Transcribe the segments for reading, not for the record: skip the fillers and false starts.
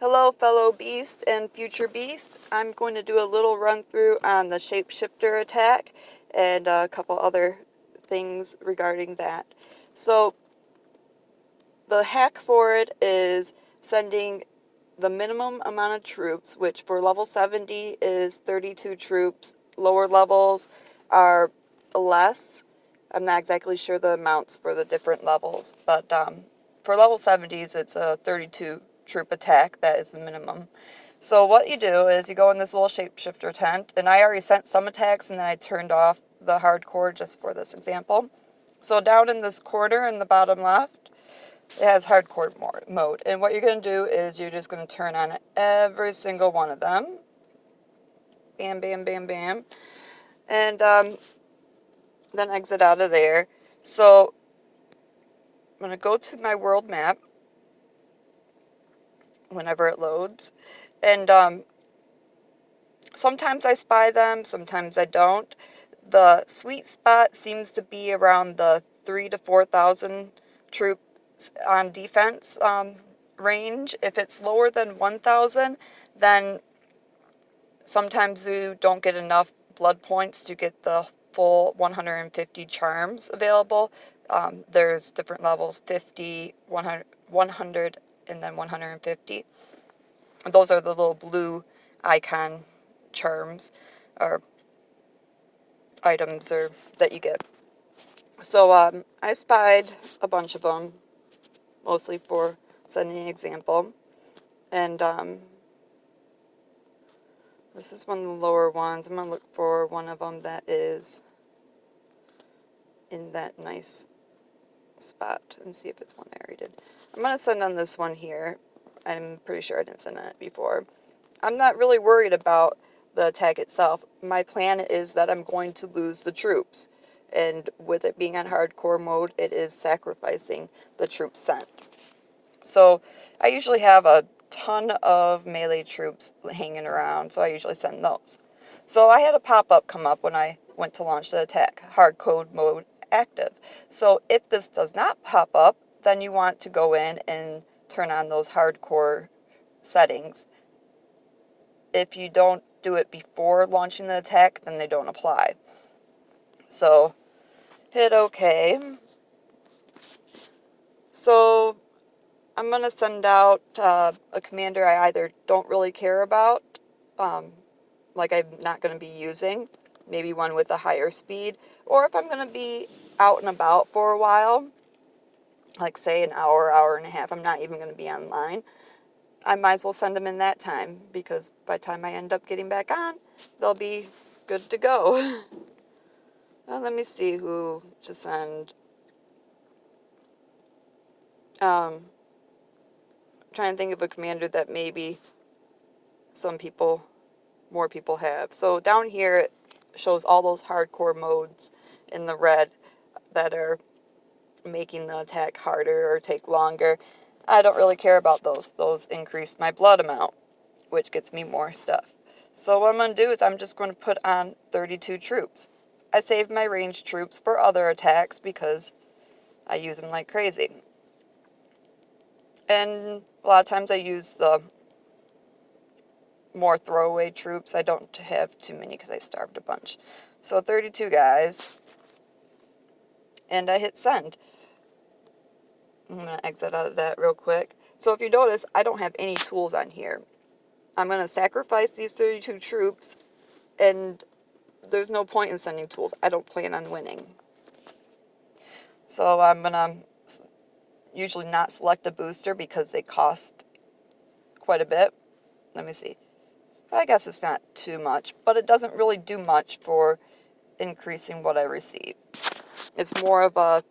Hello fellow beast and future beast. I'm going to do a little run through on the Shapeshifter attack and a couple other things regarding that. So the hack for it is sending the minimum amount of troops, which for level 70 is 32 troops. Lower levels are less. I'm not exactly sure the amounts for the different levels, but for level 70s it's a 32 troop attack. That is the minimum. So what you do is you go in this little shapeshifter tent, and I already sent some attacks and then I turned off the hardcore just for this example. So down in this corner in the bottom left, it has hardcore mode. And what you're going to do is you're just going to turn on every single one of them. Bam, bam, bam, bam. And then exit out of there. So I'm going to go to my world map whenever it loads. And sometimes I spy them, sometimes I don't. The sweet spot seems to be around the 3,000 to 4,000 troops on defense range. If it's lower than 1,000, then sometimes you don't get enough blood points to get the full 150 charms available. There's different levels, 50, 100, and then 150. Those are the little blue icon charms or items that you get. So I spied a bunch of them, mostly for sending an example. And this is one of the lower ones. I'm going to look for one of them that is in that nice spot and see if it's one I already did. I'm going to send on this one here. I'm pretty sure I didn't send on it before. I'm not really worried about the attack itself. My plan is that I'm going to lose the troops. And with it being on hardcore mode, it is sacrificing the troops sent. So I usually have a ton of melee troops hanging around, so I usually send those. So I had a pop-up come up when I went to launch the attack, hardcore mode active. So if this does not pop up, then you want to go in and turn on those hardcore settings. If you don't do it before launching the attack, then they don't apply. So hit OK. So I'm going to send out a commander I either don't really care about, like I'm not going to be using, maybe one with a higher speed, or if I'm going to be out and about for a while, like say an hour, hour and a half, I'm not even going to be online, I might as well send them in that time, because by the time I end up getting back on, they'll be good to go. Well, let me see who to send. Trying to think of a commander that maybe more people have. So down here it shows all those hardcore modes in the red that are making the attack harder or take longer. I don't really care about those. Those increase my blood amount, which gets me more stuff. So what I'm going to do is I'm just going to put on 32 troops. I saved my ranged troops for other attacks because I use them like crazy. And a lot of times I use the more throwaway troops. I don't have too many because I starved a bunch. So 32 guys. And I hit send. I'm going to exit out of that real quick. So if you notice, I don't have any tools on here. I'm going to sacrifice these 32 troops, and there's no point in sending tools. I don't plan on winning. So I'm going to usually not select a booster because they cost quite a bit. Let me see. I guess it's not too much, but it doesn't really do much for increasing what I receive. It's more of a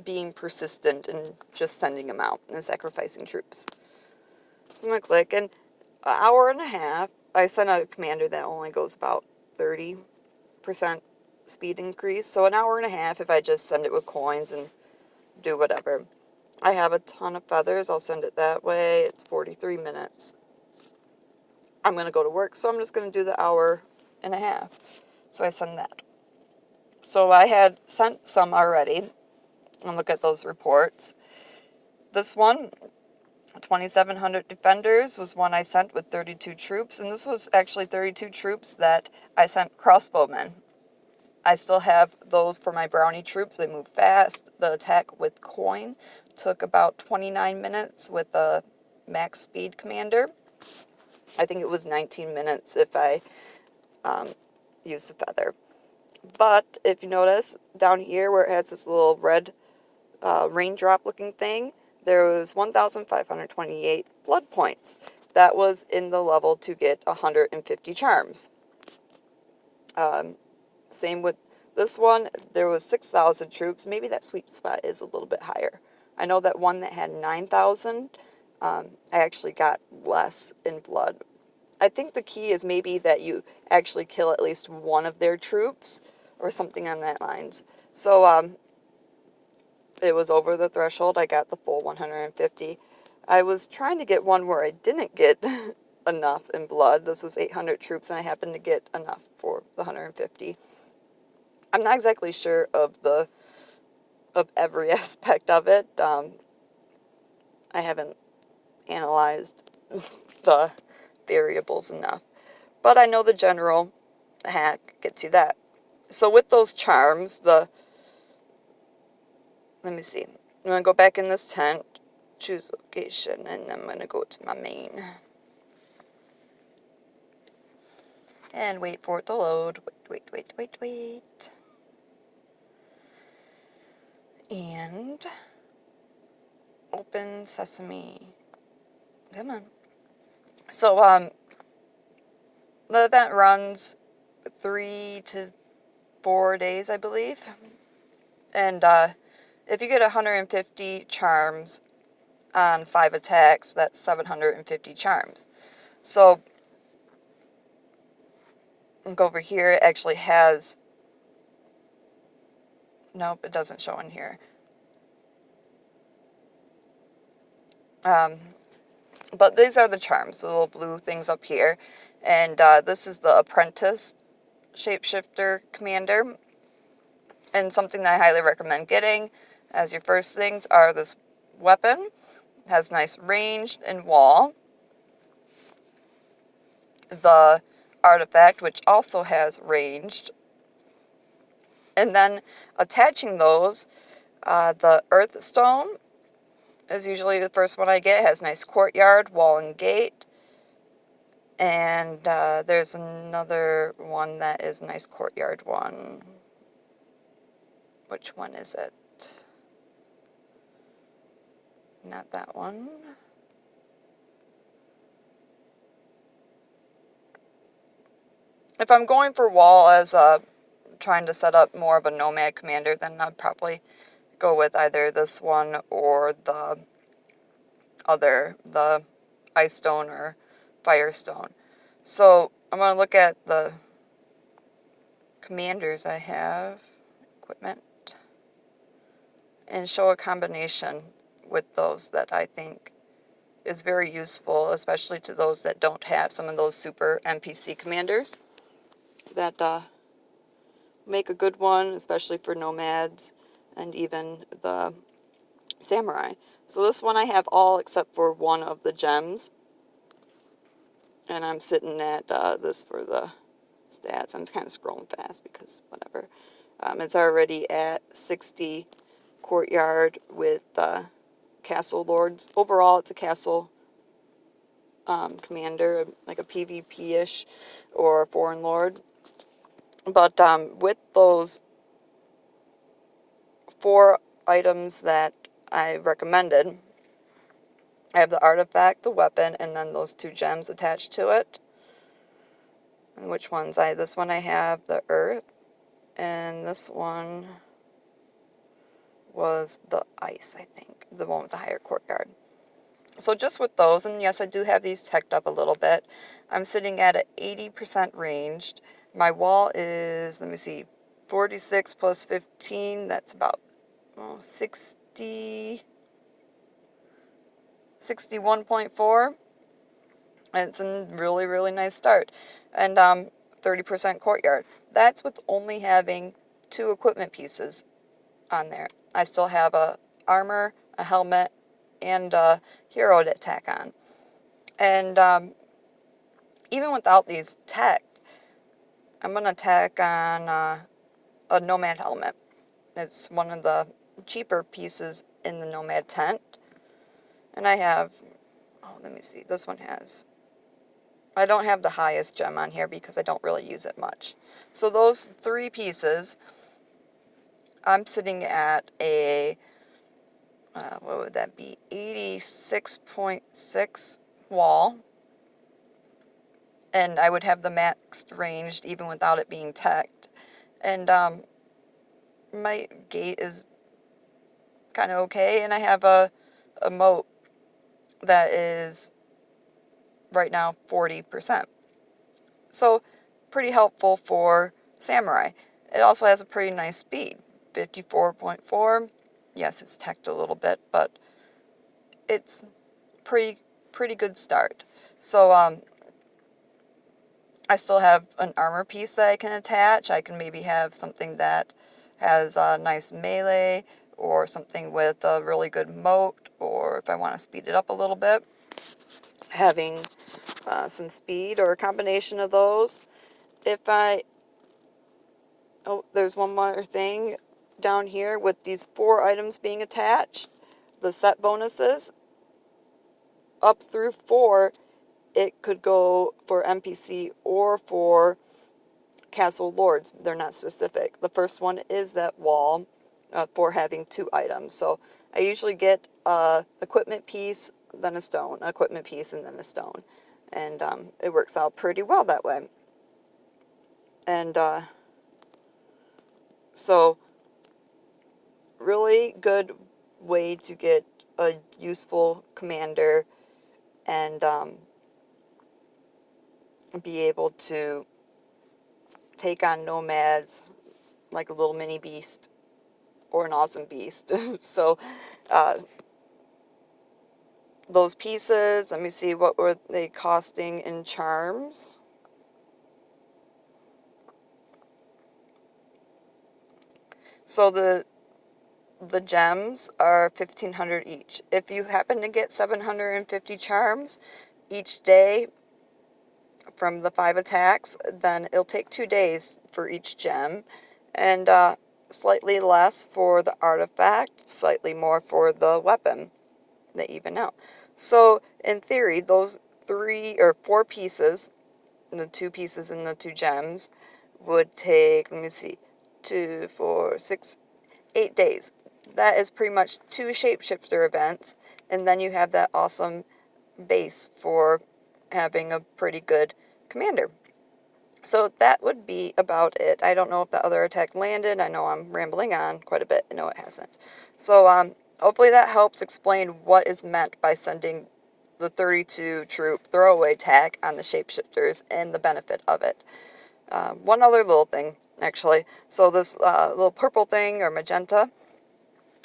being persistent and just sending them out and sacrificing troops. So I'm going to click, and an hour and a half, I sent a commander that only goes about 30% speed increase. So an hour and a half if I just send it with coins and do whatever. I have a ton of feathers. I'll send it that way. It's 43 minutes. I'm going to go to work, so I'm just going to do the hour and a half. So I send that. So I had sent some already. And look at those reports. This one 2,700 defenders was one I sent with 32 troops, and this was actually 32 troops that I sent crossbowmen. I still have those for my brownie troops. They move fast. The attack with coin took about 29 minutes with a max speed commander. I think it was 19 minutes if I used a feather. But if you notice down here where it has this little red raindrop looking thing, there was 1,528 blood points. That was in the level to get 150 charms. Same with this one, there was 6,000 troops. Maybe that sweet spot is a little bit higher. I know that one that had 9,000, I actually got less in blood. I think the key is maybe that you actually kill at least one of their troops or something on that lines. So it was over the threshold. I got the full 150. I was trying to get one where I didn't get enough in blood. This was 800 troops, and I happened to get enough for the 150. I'm not exactly sure of every aspect of it. I haven't analyzed the variables enough, but I know the general hack gets you that. So with those charms, let me see. I'm going to go back in this tent, choose location, and I'm going to go to my main. And wait for it to load. Wait. And open sesame. Come on. So, the event runs 3 to 4 days, I believe. And, if you get 150 charms on 5 attacks, that's 750 charms. So, look over here, it actually has... Nope, it doesn't show in here. But these are the charms, the little blue things up here. And this is the Apprentice Shapeshifter Commander. And something that I highly recommend getting as your first things are this weapon. It has nice range and wall. The artifact, which also has ranged. And then attaching those, the Earth Stone is usually the first one I get. It has nice courtyard, wall, and gate. And there's another one that is a nice courtyard one. Which one is it? Not that one. If I'm going for wall as trying to set up more of a nomad commander, then I'd probably go with either this one or the other, the Ice Stone or Firestone. So I'm going to look at the commanders I have, equipment, and show a combination with those that I think is very useful, especially to those that don't have some of those super NPC commanders that make a good one, especially for nomads and even the samurai. So this one I have all except for one of the gems, and I'm sitting at this for the stats. I'm kind of scrolling fast because whatever. It's already at 60 courtyard with castle lords. Overall, it's a castle commander, like a PvP-ish or a foreign lord. But with those 4 items that I recommended, I have the artifact, the weapon, and then those 2 gems attached to it. And which ones? This one I have the earth, and this one was the ice, I think. The one with the higher courtyard. So just with those, and yes, I do have these teched up a little bit. I'm sitting at an 80% ranged. My wall is, let me see, 46 plus 15. That's about 61.4. And it's a really, really nice start. And 30% courtyard. That's with only having 2 equipment pieces on there. I still have a armor, a helmet, and hero to tack on. And even without these tacked, I'm going to tack on a Nomad helmet. It's one of the cheaper pieces in the Nomad tent. And I have, oh, let me see, this one has, I don't have the highest gem on here because I don't really use it much. So those 3 pieces, I'm sitting at a, what would that be, 86.6 wall. And I would have the maxed ranged even without it being tacked. And my gate is kind of okay, and I have a moat that is right now 40%. So pretty helpful for Samurai. It also has a pretty nice speed, 54.4. Yes, it's tacked a little bit, but it's pretty good start. So I still have an armor piece that I can attach. I can maybe have something that has a nice melee, or something with a really good moat, or if I want to speed it up a little bit, having some speed or a combination of those. Oh, there's one more thing down here with these 4 items being attached, the set bonuses, up through 4, it could go for NPC or for Castle Lords. They're not specific. The first one is that wall for having 2 items. So I usually get a equipment piece, then a stone, equipment piece, and then a stone. And it works out pretty well that way. And so really good way to get a useful commander and be able to take on nomads like a little mini beast or an awesome beast. So those pieces, let me see, what were they costing in charms? So the gems are 1,500 each. If you happen to get 750 charms each day from the 5 attacks, then it'll take 2 days for each gem, and slightly less for the artifact, slightly more for the weapon. They even out. So in theory, those 3 or 4 pieces, the 2 pieces and the 2 gems, would take, let me see, 2, 4, 6, 8 days. That is pretty much 2 shapeshifter events, and then you have that awesome base for having a pretty good commander. So that would be about it. I don't know if the other attack landed. I know I'm rambling on quite a bit. No, it hasn't. So hopefully that helps explain what is meant by sending the 32 troop throwaway attack on the shapeshifters and the benefit of it. One other little thing, actually. So this little purple thing, or magenta,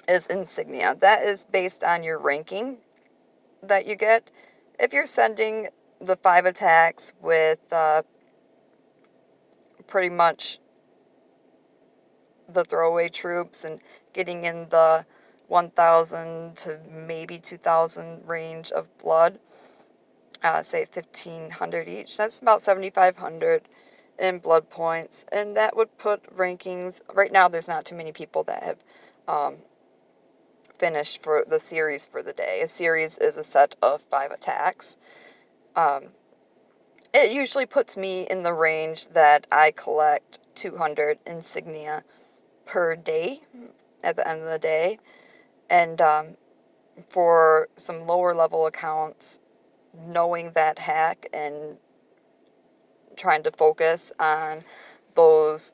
is insignia. That is based on your ranking that you get. If you're sending the 5 attacks with pretty much the throwaway troops and getting in the 1,000 to maybe 2,000 range of blood, say 1,500 each, that's about 7,500 in blood points, and that would put rankings, right now there's not too many people that have finished for the series for the day. A series is a set of 5 attacks. It usually puts me in the range that I collect 200 insignia per day at the end of the day. And for some lower level accounts, knowing that hack and trying to focus on those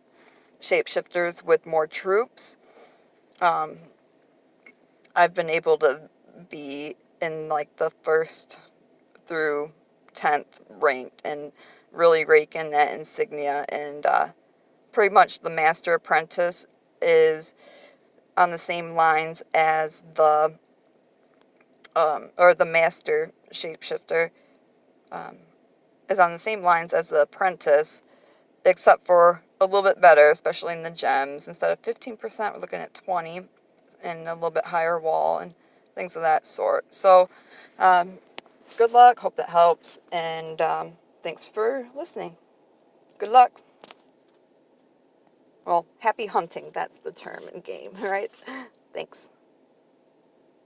shapeshifters with more troops, I've been able to be in like the 1st through 10th ranked and really rake in that insignia. And pretty much the Master Apprentice is on the same lines as the or the Master Shapeshifter is on the same lines as the Apprentice, except for a little bit better, especially in the gems. Instead of 15%, we're looking at 20, and a little bit higher wall, and things of that sort. So, good luck, hope that helps, and thanks for listening. Good luck. Well, happy hunting, that's the term in game, right? Thanks.